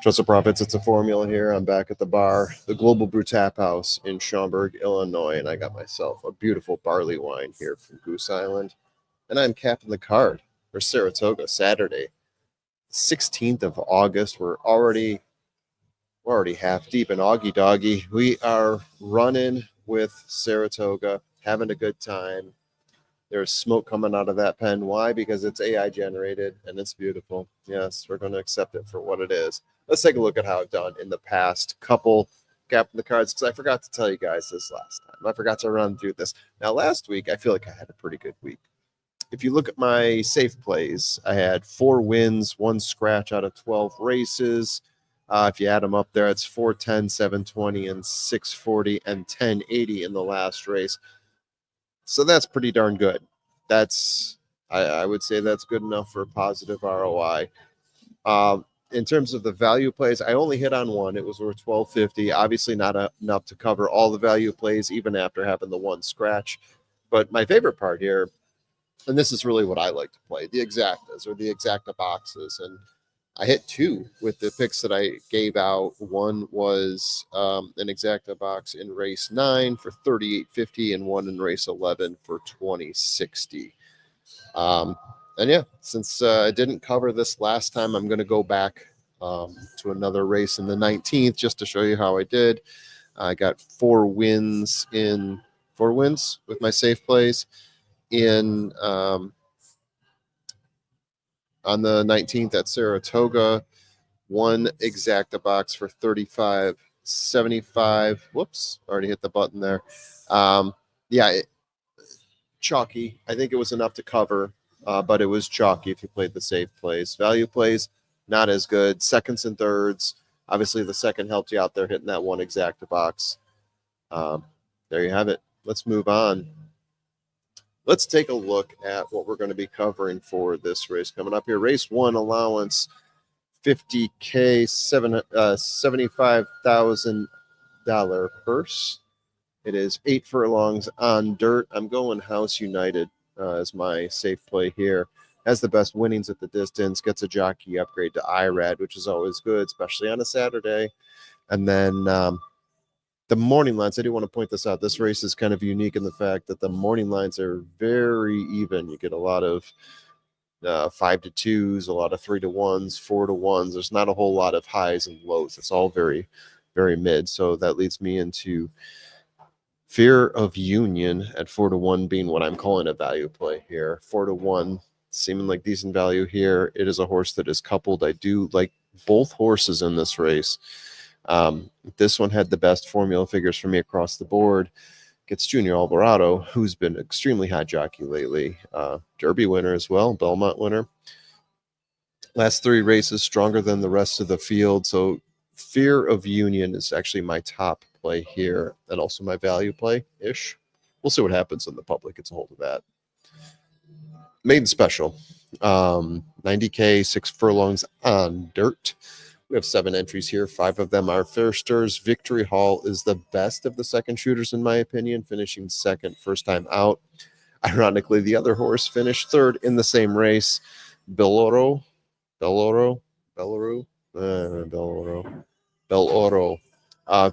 Trust the Profits, it's a formula here. I'm back at the bar, the Global Brew Tap House in Schaumburg, Illinois, and I got myself a beautiful barley wine here from Goose Island. And I'm capping the card for Saratoga Saturday, 16th of August. We're already half deep in Augie Doggy. We are running with Saratoga, having a good time. There's smoke coming out of that pen. Why? Because it's AI generated and it's beautiful. Yes, we're going to accept it for what it is. Let's take a look at how it's done in the past couple Gap in the Cards, because I forgot to tell you guys this last time. I forgot to run through this. Now, last week, I feel like I had a pretty good week. If you look at my safe plays, I had 4 wins, 1 scratch out of 12 races. If you add them up there, it's 410, 720, and 640, and 1080 in the last race. So that's pretty darn good. I would say that's good enough for a positive ROI. In terms of the value plays, I only hit on one. It was worth $12.50. Obviously, not enough to cover all the value plays, even after having the 1 scratch. But my favorite part here, and this is really what I like to play, the exactas or the exacta boxes. And I hit 2 with the picks that I gave out. One was an exacta box in race 9 for $38.50, and one in race 11 for $20.60. And yeah, since I didn't cover this last time, I'm going to go back to another race in the 19th just to show you how I did. I got 4 wins with my safe plays in on the 19th at Saratoga. 1 exacta box for $35.75. Whoops, already hit the button there. Chalky. I think it was enough to cover, but it was chalky if you played the safe plays. Value plays, not as good. Seconds and thirds. Obviously, the second helped you out there hitting that 1 exacta box. There you have it. Let's move on. Let's take a look at what we're going to be covering for this race coming up here. Race 1 allowance, $50K, $75,000 purse. It is 8 furlongs on dirt. I'm going House United as my safe play here. Has the best winnings at the distance, gets a jockey upgrade to IRAD, which is always good, especially on a Saturday. And then the morning lines, I do want to point this out. This race is kind of unique in the fact that the morning lines are very even. You get a lot of 5-2s, a lot of 3-1s, 4-1s. There's not a whole lot of highs and lows. It's all very, very mid. So that leads me into Fear of Union at 4-1 being what I'm calling a value play here. 4-1 seeming like decent value here. It is a horse that is coupled. I do like both horses in this race. This one had the best formula figures for me across the board. Gets Junior Alvarado, who's been extremely hot jockey lately. Derby winner as well, Belmont winner. Last 3 races stronger than the rest of the field. So Fear of Union is actually my top play here, and also my value play-ish. We'll see what happens when the public gets a hold of that. Maiden Special, 90K, 6 furlongs on dirt. We have 7 entries here. 5 of them are fair stirs. Victory Hall is the best of the second shooters, in my opinion, finishing second first time out. Ironically, the other horse finished third in the same race. Bel Oro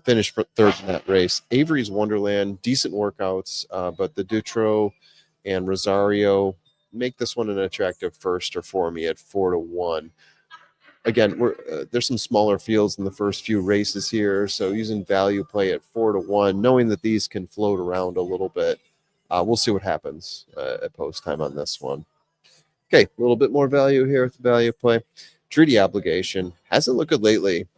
finished for third in that race. Avery's Wonderland, decent workouts, but the Dutro and Rosario make this one an attractive firster for me at 4-1. Again, there's some smaller fields in the first few races here, so using value play at 4-1, knowing that these can float around a little bit. We'll see what happens at post time on this one. Okay, a little bit more value here with the value play. Treaty Obligation hasn't looked good lately.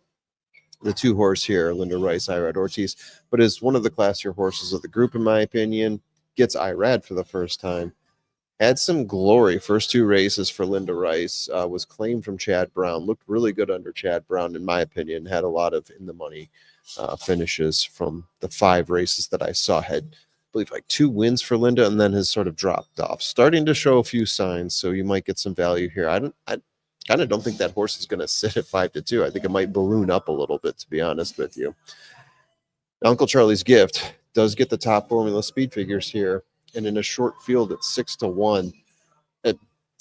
The 2 horse here, Linda Rice, Irad Ortiz, but is one of the classier horses of the group, in my opinion. Gets Irad for the first time. Had some glory. First 2 races for Linda Rice. Was claimed from Chad Brown. Looked really good under Chad Brown, in my opinion. Had a lot of in-the-money finishes from the 5 races that I saw. Had, I believe, like 2 wins for Linda, and then has sort of dropped off. Starting to show a few signs, so you might get some value here. I kind of don't think that horse is going to sit at 5-2. I think it might balloon up a little bit, to be honest with you. Uncle Charlie's Gift does get the top formula speed figures here, and in a short field at 6-1.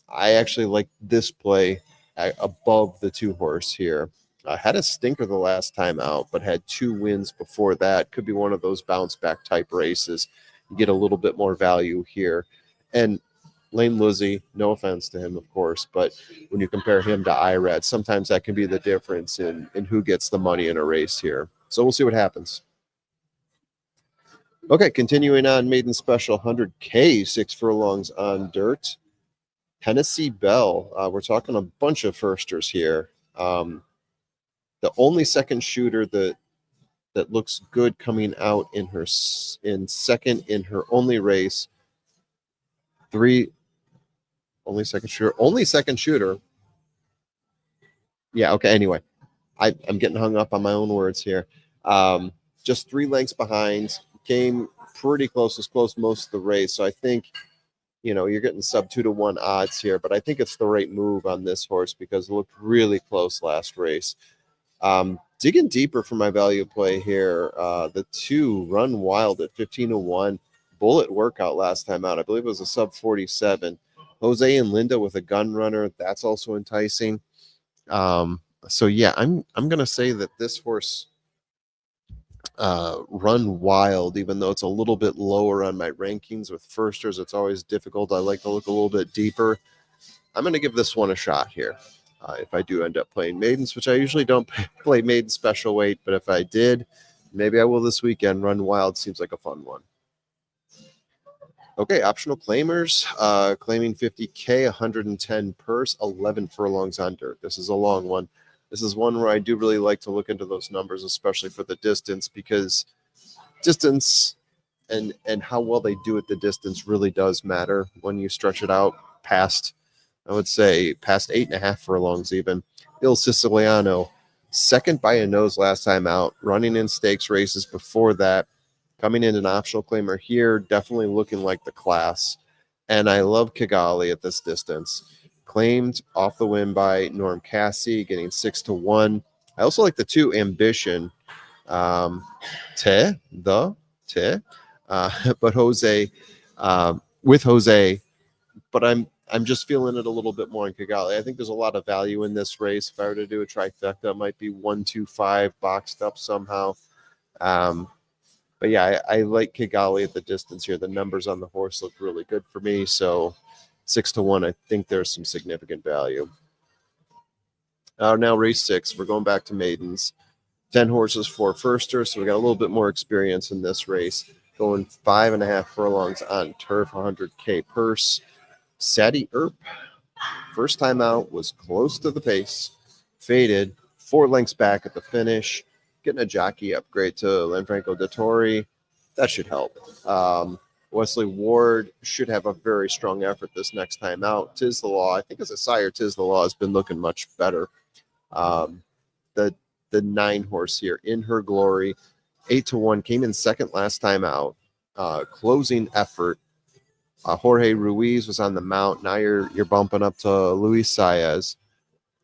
I actually like this play above the 2 horse here. Had a stinker the last time out, but had 2 wins before that. Could be one of those bounce back type races. You get a little bit more value here. And Lane Lizzie, no offense to him, of course, but when you compare him to Irad, sometimes that can be the difference in who gets the money in a race here. So we'll see what happens. Okay, continuing on, maiden special 100K, 6 furlongs on dirt. Tennessee Belle. We're talking a bunch of firsters here. The only second shooter that looks good coming out in second in her only race. Only second shooter. Yeah. Okay. Anyway, I'm getting hung up on my own words here. Just 3 lengths behind. Came pretty close, was close most of the race. So I think you're getting sub 2-1 odds here, but I think it's the right move on this horse because it looked really close last race. Digging deeper for my value play here, the 2 Run Wild at 15-1. Bullet workout last time out. I believe it was a sub 47. Jose and Linda with a gun runner. That's also enticing. So yeah, I'm gonna say that this horse Run Wild, even though it's a little bit lower on my rankings with firsters, it's always difficult. I like to look a little bit deeper. I'm going to give this one a shot here. If I do end up playing maidens, which I usually don't play maiden special weight, but if I did, maybe I will this weekend. Run Wild seems like a fun one. Okay, optional claimers, claiming 50K, 110 purse, 11 furlongs on dirt. This is a long one. This is one where I do really like to look into those numbers, especially for the distance, because distance and how well they do at the distance really does matter when you stretch it out past, I would say, past 8.5 furlongs even. Il Siciliano, second by a nose last time out, running in stakes races before that, coming in an optional claimer here, definitely looking like the class. And I love Kigali at this distance. Claimed off the win by Norm Cassie, getting 6-1. I also like the 2 Ambition, um, but Jose, with Jose, but I'm just feeling it a little bit more in Kigali. I think there's a lot of value in this race. If I were to do a trifecta, it might be 1-2-5 boxed up somehow. But yeah, I like Kigali at the distance here. The numbers on the horse look really good for me. So 6-1, I think there's some significant value. Now race 6, we're going back to maidens. 10 horses, 4 firsters, so we got a little bit more experience in this race. Going 5.5 furlongs on turf, 100K purse. Sadie Earp, first time out, was close to the pace, faded, 4 lengths back at the finish, getting a jockey upgrade to Lanfranco Dettori. That should help. Wesley Ward should have a very strong effort this next time out. Tis the Law, I think as a sire, Tis the Law has been looking much better. The 9 horse here, In Her Glory, 8-1, came in second last time out. Closing effort. Jorge Ruiz was on the mount. Now you're bumping up to Luis Saez.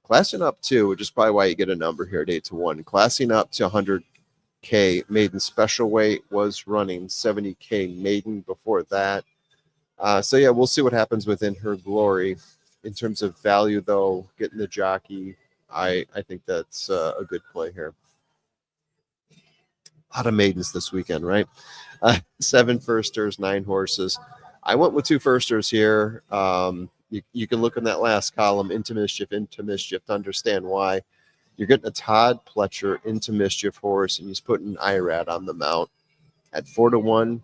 Classing up too, which is probably why you get a number here at 8-1. Classing up to 100K maiden special weight, was running 70K maiden before that. So yeah, we'll see what happens with In Her Glory. In terms of value, though, getting the jockey, I think that's a good play here. A lot of maidens this weekend, right? 7 firsters, 9 horses. I went with 2 firsters here. You can look in that last column, into mischief, to understand why. You're getting a Todd Pletcher into mischief horse, and he's putting Irad on the mount at 4-1.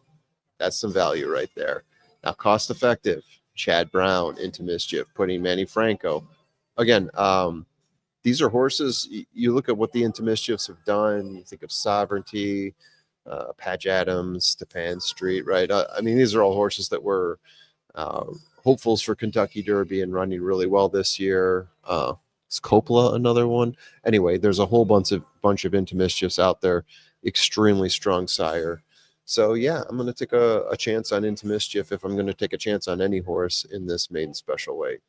That's some value right there. Now, cost effective, Chad Brown into mischief, putting Manny Franco. Again, these are horses. You look at what the into mischiefs have done. You think of Sovereignty, Patch Adams, Stepan Street, right? I mean, these are all horses that were hopefuls for Kentucky Derby and running really well this year. Is Coppola another one? Anyway, there's a whole bunch of into mischiefs out there. Extremely strong sire. So yeah, I'm going to take a chance on into mischief if I'm going to take a chance on any horse in this maiden special weight.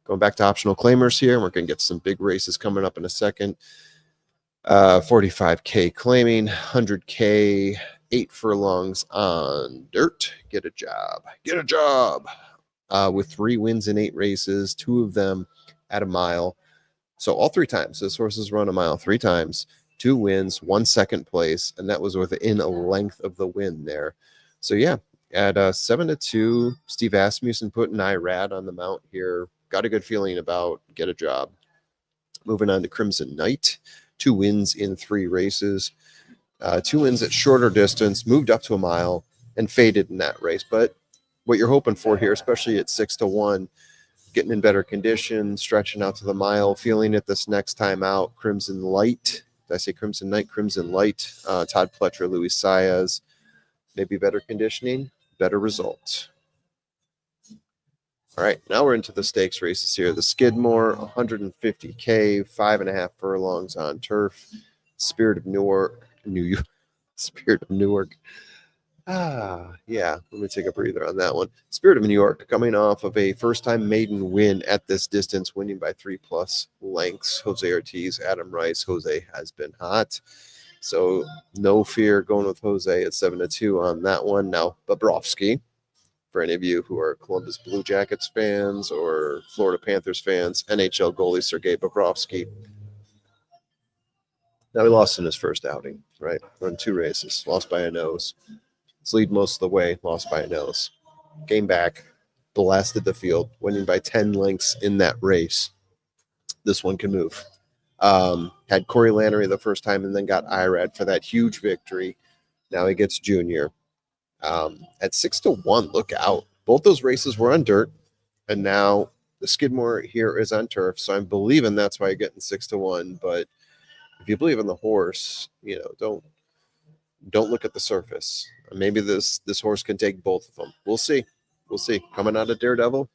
Going back to optional claimers here, we're going to get some big races coming up in a second. 45K claiming, 100K, 8 furlongs on dirt. Get a job. With 3 wins in 8 races, 2 of them at a mile. So all 3 times, this horse has run a mile 3 times, 2 wins, 1 second place, and that was within a length of the win there. So yeah, at 7-2, Steve Asmussen putting Irad on the mount here. Got a good feeling about Get a Job. Moving on to Crimson Knight, 2 wins in 3 races, 2 wins at shorter distance, moved up to a mile, and faded in that race. But what you're hoping for here, especially at 6-1, getting in better condition, stretching out to the mile, feeling it this next time out. Crimson Light. Did I say Crimson Knight? Crimson Light. Todd Pletcher, Luis Saez. Maybe better conditioning, better results. All right, now we're into the stakes races here. The Skidmore, 150K, 5.5 furlongs on turf. Spirit of Newark. Spirit of Newark. Yeah, let me take a breather on that one. Spirit of New York coming off of a first-time maiden win at this distance, winning by 3+ lengths. Jose Ortiz, Adam Rice. Jose has been hot, so no fear going with Jose at 7-2 on that one. Now, Bobrovsky, for any of you who are Columbus Blue Jackets fans or Florida Panthers fans, NHL goalie Sergei Bobrovsky. Now, he lost in his first outing, right? Run 2 races, lost by a nose. Let's lead most of the way, lost by a nose. Came back, blasted the field, winning by 10 lengths in that race. This one can move. Had Corey Lannery the first time and then got Irad for that huge victory. Now he gets Junior. At 6-1, look out. Both those races were on dirt, and now the Skidmore here is on turf. So I'm believing that's why you're getting 6-1. But if you believe in the horse, don't look at the surface. Maybe this horse can take both of them. We'll see. Coming out of Daredevil,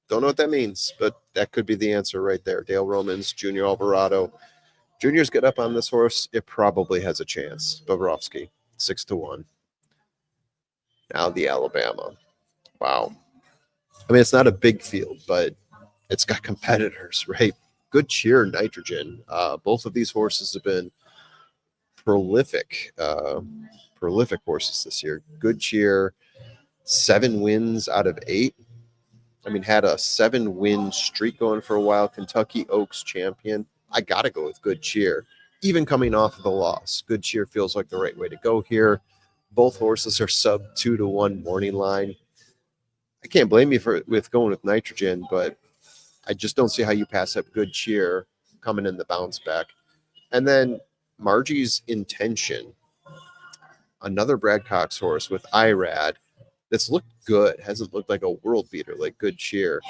don't know what that means, but that could be the answer right there. Dale Romans, Junior Alvarado. Junior's get up on this horse. It probably has a chance. Bobrovsky, 6-1. Now the Alabama. Wow. I mean, it's not a big field, but it's got competitors, right? Good Cheer, Nitrogen. Both of these horses have been prolific horses this year. Good Cheer, 7 wins out of 8. I mean, had a 7-win streak going for a while. Kentucky Oaks champion. I got to go with Good Cheer. Even coming off of the loss, Good Cheer feels like the right way to go here. Both horses are sub 2-1 morning line. I can't blame you with going with Nitrogen, but I just don't see how you pass up Good Cheer coming in the bounce back. And then Margie's Intention, another Brad Cox horse with Irad that's looked good. Hasn't looked like a world beater like Good Cheer.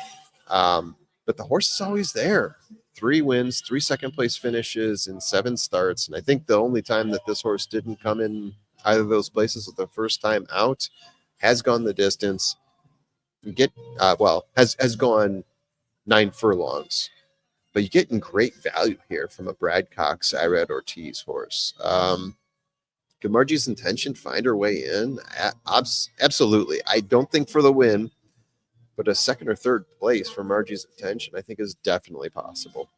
But the horse is always there. 3 wins, 3 second place finishes in 7 starts. And I think the only time that this horse didn't come in either of those places with the first time out has gone the distance. Has gone 9 furlongs. But you're getting great value here from a Brad Cox, Irad Ortiz horse. Can Margie's Intention find her way in? Absolutely. I don't think for the win, but a second or third place for Margie's Intention, I think, is definitely possible.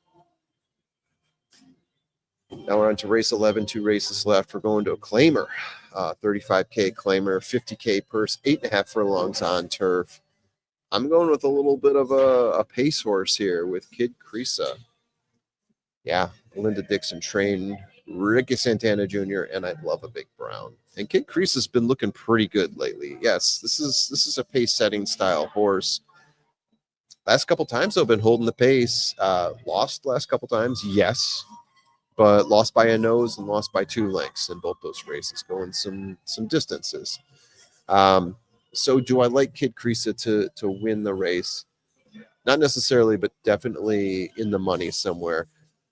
Now we're on to race 11, 2 races left. We're going to a claimer, 35K claimer, 50K purse, 8.5 furlongs on turf. I'm going with a little bit of a pace horse here with Kid Creasa. Yeah, Linda Dixon trained, Ricky Santana Jr., and I love a Big Brown. And Kid Crease has been looking pretty good lately. Yes, this is a pace-setting style horse. Last couple times, though, been holding the pace. Lost last couple times, yes, but lost by a nose and lost by 2 lengths in both those races, going some distances. So do I like Kid Creasa to win the race? Not necessarily, but definitely in the money somewhere.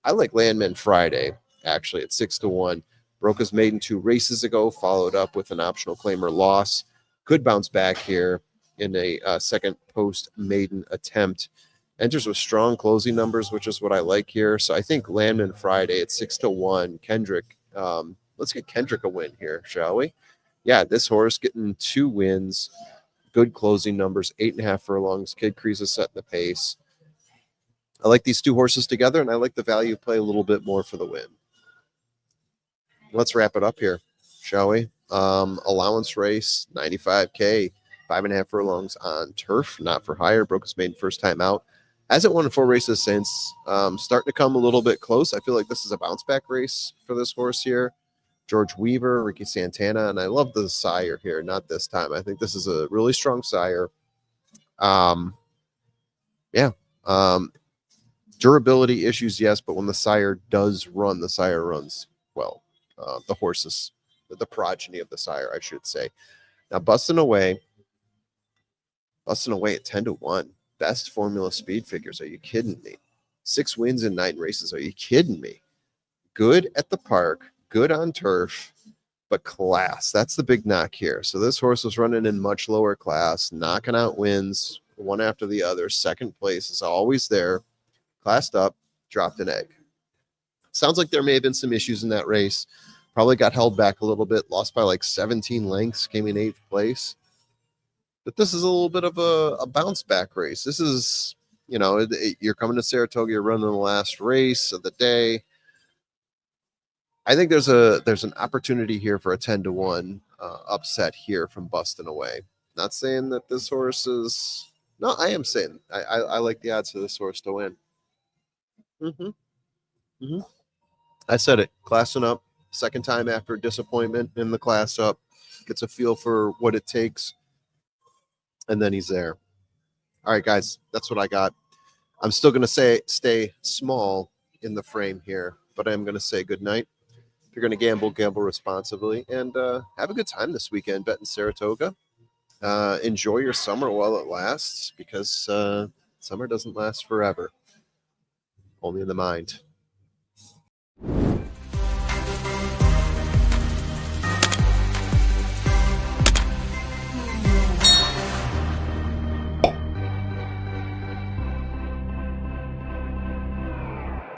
I like Landman Friday, actually, at 6-1. Broke his maiden 2 races ago, followed up with an optional claimer loss. Could bounce back here in a second post-maiden attempt. Enters with strong closing numbers, which is what I like here. So I think Landman Friday at 6-1. Kendrick, let's get Kendrick a win here, shall we? Yeah, this horse getting 2 wins. Good closing numbers, 8.5 furlongs. Kid Creasa setting the pace. I like these 2 horses together, and I like the value play a little bit more for the win. Let's wrap it up here, shall we? Allowance race, 95K, 5.5 furlongs on turf, not for hire. Broke his maiden first time out. Hasn't won 4 races since. Starting to come a little bit close. I feel like this is a bounce back race for this horse here. George Weaver, Ricky Santana, and I love the sire here. Not this time. I think this is a really strong sire. Yeah. Durability issues, yes, but when the sire does run, the sire runs well. The horses, the progeny of the sire, I should say. Now, busting away at 10-1. Best formula speed figures. Are you kidding me? 6 wins in 9 races. Are you kidding me? Good at the park, good on turf, but class. That's the big knock here. So this horse was running in much lower class, knocking out wins one after the other. Second place is always there. Classed up, dropped an egg. Sounds like there may have been some issues in that race. Probably got held back a little bit, lost by like 17 lengths, came in 8th place. But this is a little bit of a bounce back race. This is, you're coming to Saratoga, you're running the last race of the day. I think there's an opportunity here for a 10-1 upset here from busting away. Not saying that this horse is. No, I am saying I like the odds for this horse to win. Mm-hmm. Mm-hmm. I said it. Classing up. Second time after disappointment in the class up. Gets a feel for what it takes. And then he's there. All right, guys. That's what I got. I'm still going to stay small in the frame here, but I'm going to say good night. If you're going to gamble responsibly, and have a good time this weekend betting Saratoga. Enjoy your summer while it lasts, because summer doesn't last forever. Only in the mind.